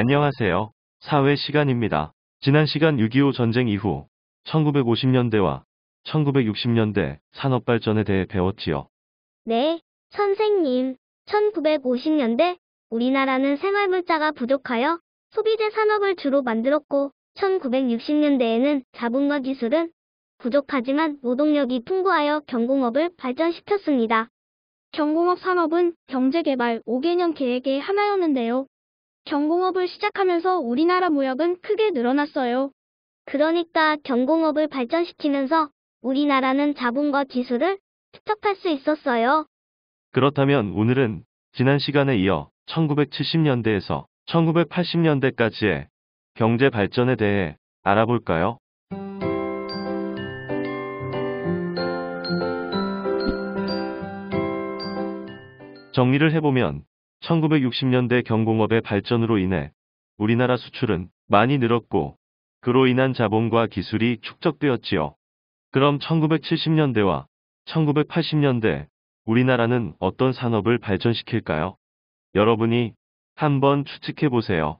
안녕하세요. 사회 시간입니다. 지난 시간 6.25 전쟁 이후 1950년대와 1960년대 산업 발전에 대해 배웠지요. 네, 선생님. 1950년대 우리나라는 생활물자가 부족하여 소비재 산업을 주로 만들었고 1960년대에는 자본과 기술은 부족하지만 노동력이 풍부하여 경공업을 발전시켰습니다. 경공업 산업은 경제개발 5개년 계획의 하나였는데요. 경공업을 시작하면서 우리나라 무역은 크게 늘어났어요. 그러니까 경공업을 발전시키면서 우리나라는 자본과 기술을 축적할 수 있었어요. 그렇다면 오늘은 지난 시간에 이어 1970년대에서 1980년대까지의 경제 발전에 대해 알아볼까요? 정리를 해보면 1960년대 경공업의 발전으로 인해 우리나라 수출은 많이 늘었고 그로 인한 자본과 기술이 축적되었지요. 그럼 1970년대와 1980년대 우리나라는 어떤 산업을 발전시킬까요? 여러분이 한번 추측해보세요.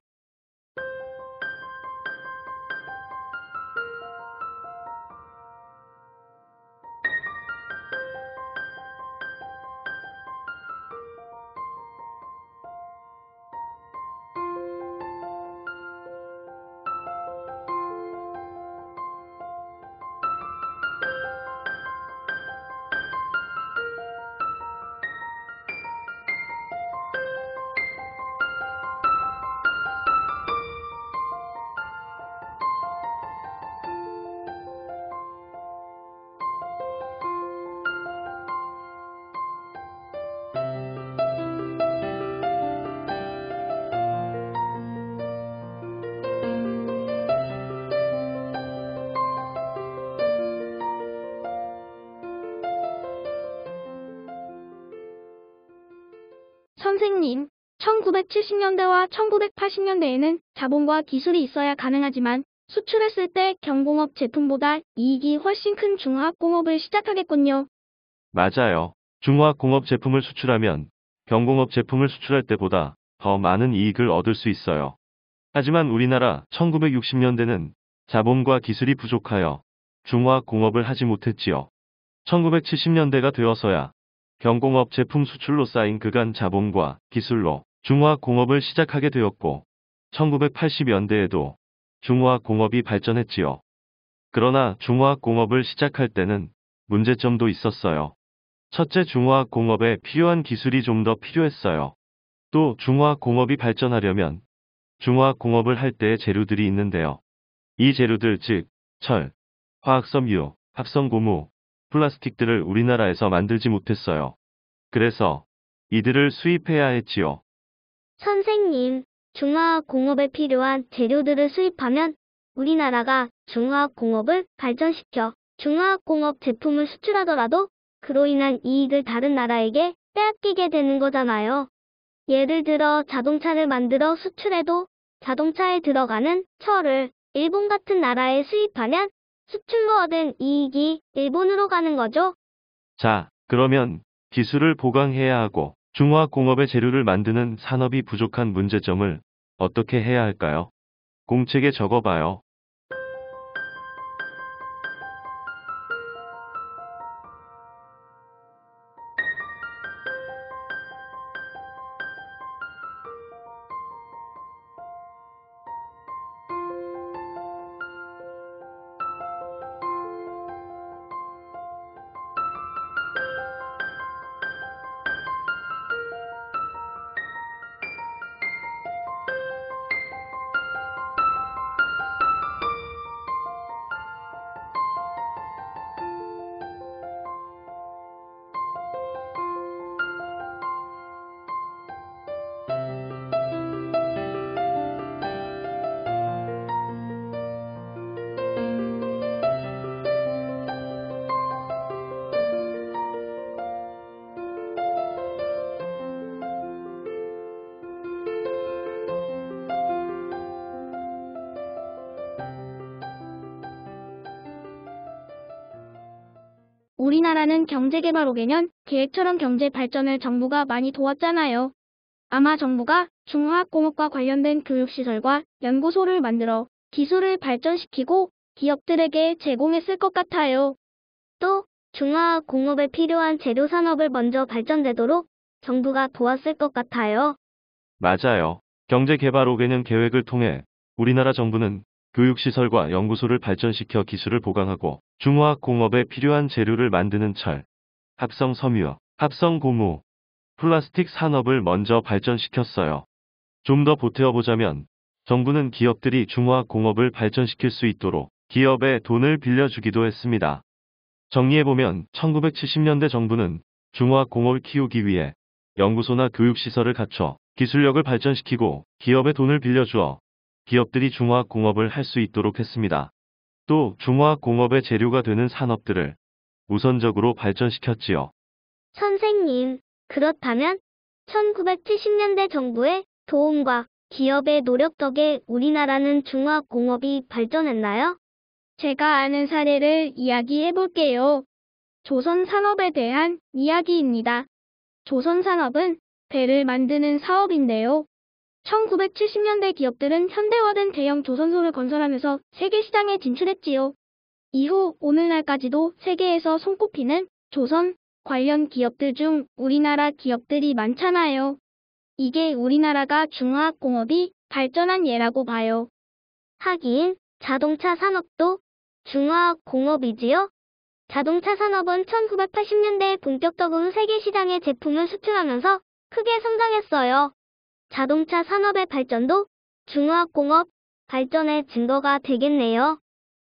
선생님, 1970년대와 1980년대에는 자본과 기술이 있어야 가능하지만 수출했을 때 경공업 제품보다 이익이 훨씬 큰 중화학공업을 시작하겠군요. 맞아요. 중화학공업 제품을 수출하면 경공업 제품을 수출할 때보다 더 많은 이익을 얻을 수 있어요. 하지만 우리나라 1960년대는 자본과 기술이 부족하여 중화학공업을 하지 못했지요. 1970년대가 되어서야 경공업 제품 수출로 쌓인 그간 자본과 기술로 중화학공업을 시작하게 되었고 1980년대에도 중화학공업이 발전했지요. 그러나 중화학공업을 시작할 때는 문제점도 있었어요. 첫째, 중화학공업에 필요한 기술이 좀 더 필요했어요. 또 중화학공업이 발전하려면 중화학공업을 할 때의 재료들이 있는데요. 이 재료들 즉 철, 화학섬유, 합성고무, 플라스틱들을 우리나라에서 만들지 못했어요. 그래서 이들을 수입해야 했지요. 선생님, 중화학공업에 필요한 재료들을 수입하면 우리나라가 중화학공업을 발전시켜 중화학공업 제품을 수출하더라도 그로 인한 이익을 다른 나라에게 빼앗기게 되는 거잖아요. 예를 들어 자동차를 만들어 수출해도 자동차에 들어가는 철을 일본 같은 나라에 수입하면 수출로 얻은 이익이 일본으로 가는 거죠. 자, 그러면 기술을 보강해야 하고 중화학공업의 재료를 만드는 산업이 부족한 문제점을 어떻게 해야 할까요? 공책에 적어봐요. 우리나라는 경제개발 5개년 계획처럼 경제 발전을 정부가 많이 도왔잖아요. 아마 정부가 중화학공업과 관련된 교육시설과 연구소를 만들어 기술을 발전시키고 기업들에게 제공했을 것 같아요. 또 중화공업에 필요한 재료 산업을 먼저 발전되도록 정부가 도왔을 것 같아요. 맞아요. 경제개발 5개년 계획을 통해 우리나라 정부는 교육시설과 연구소를 발전시켜 기술을 보강하고 중화학공업에 필요한 재료를 만드는 철, 합성 섬유, 합성 고무, 플라스틱 산업을 먼저 발전시켰어요. 좀 더 보태어보자면 정부는 기업들이 중화학공업을 발전시킬 수 있도록 기업에 돈을 빌려주기도 했습니다. 정리해보면 1970년대 정부는 중화학공업을 키우기 위해 연구소나 교육시설을 갖춰 기술력을 발전시키고 기업에 돈을 빌려주어 기업들이 중화학공업을 할 수 있도록 했습니다. 또 중화학공업의 재료가 되는 산업들을 우선적으로 발전시켰지요. 선생님, 그렇다면 1970년대 정부의 도움과 기업의 노력 덕에 우리나라는 중화공업이 발전했나요? 제가 아는 사례를 이야기해 볼게요. 조선 산업에 대한 이야기입니다. 조선 산업은 배를 만드는 사업인데요. 1970년대 기업들은 현대화된 대형 조선소를 건설하면서 세계 시장에 진출했지요. 이후 오늘날까지도 세계에서 손꼽히는 조선 관련 기업들 중 우리나라 기업들이 많잖아요. 이게 우리나라가 중화학공업이 발전한 예라고 봐요. 하긴 자동차 산업도 중화공업이지요. 자동차 산업은 1980년대에 본격적으로 세계 시장에 제품을 수출하면서 크게 성장했어요. 자동차 산업의 발전도 중화공업 발전의 증거가 되겠네요.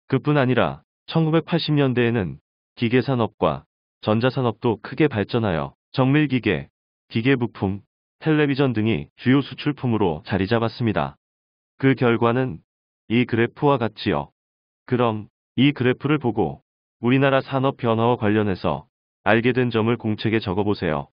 그뿐 아니라 1980년대에는 기계산업과 전자산업도 크게 발전하여 정밀기계, 기계부품, 텔레비전 등이 주요 수출품으로 자리 잡았습니다. 그 결과는 이 그래프와 같지요. 그럼 이 그래프를 보고 우리나라 산업 변화와 관련해서 알게 된 점을 공책에 적어보세요.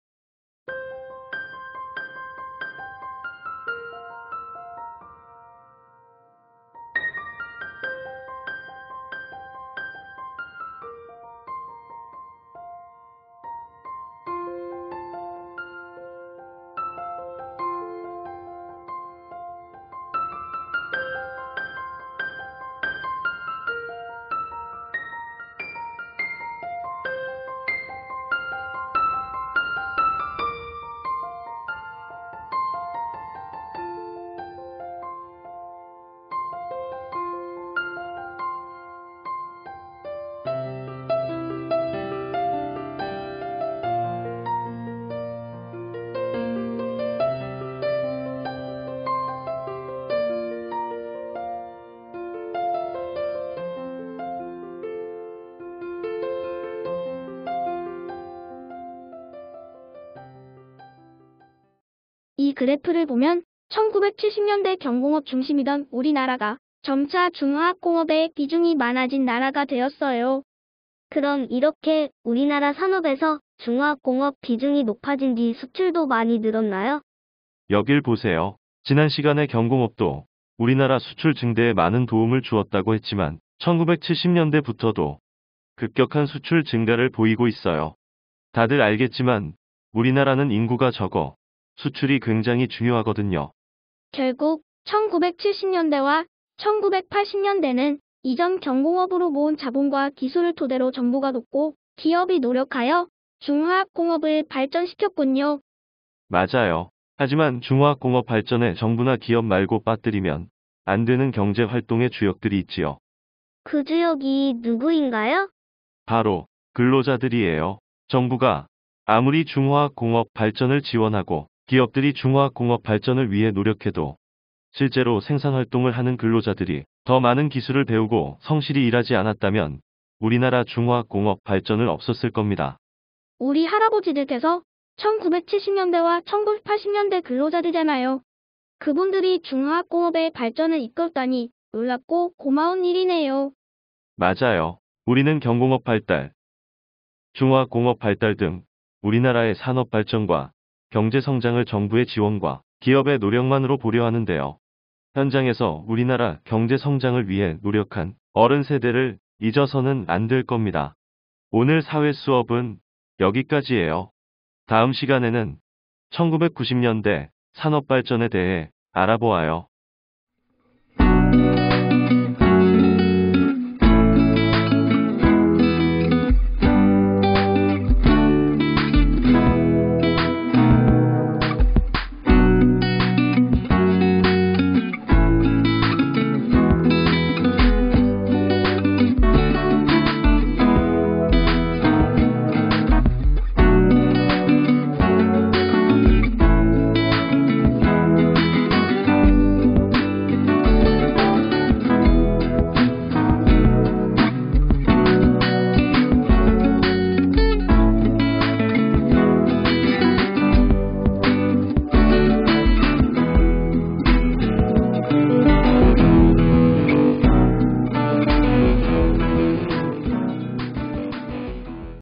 이 그래프를 보면 1970년대 경공업 중심이던 우리나라가 점차 중화학공업의 비중이 많아진 나라가 되었어요. 그럼 이렇게 우리나라 산업에서 중화공업 비중이 높아진 뒤 수출도 많이 늘었나요? 여길 보세요. 지난 시간에 경공업도 우리나라 수출 증대에 많은 도움을 주었다고 했지만 1970년대부터도 급격한 수출 증가를 보이고 있어요. 다들 알겠지만 우리나라는 인구가 적어 수출이 굉장히 중요하거든요. 결국 1970년대와 1980년대는 이전 경공업으로 모은 자본과 기술을 토대로 정부가 돕고 기업이 노력하여 중화학공업을 발전시켰군요. 맞아요. 하지만 중화학공업 발전에 정부나 기업 말고 빠뜨리면 안 되는 경제 활동의 주역들이 있지요. 그 주역이 누구인가요? 바로 근로자들이에요. 정부가 아무리 중화학공업 발전을 지원하고 기업들이 중화학공업 발전을 위해 노력해도 실제로 생산활동을 하는 근로자들이 더 많은 기술을 배우고 성실히 일하지 않았다면 우리나라 중화학공업 발전을 없었을 겁니다. 우리 할아버지들께서 1970년대와 1980년대 근로자들이잖아요. 그분들이 중화학공업의 발전을 이끌었다니 놀랍고 고마운 일이네요. 맞아요. 우리는 경공업 발달, 중화공업 발달 등 우리나라의 산업 발전과 경제 성장을 정부의 지원과 기업의 노력만으로 보려 하는데요. 현장에서 우리나라 경제 성장을 위해 노력한 어른 세대를 잊어서는 안 될 겁니다. 오늘 사회 수업은 여기까지예요. 다음 시간에는 1990년대 산업 발전에 대해 알아보아요.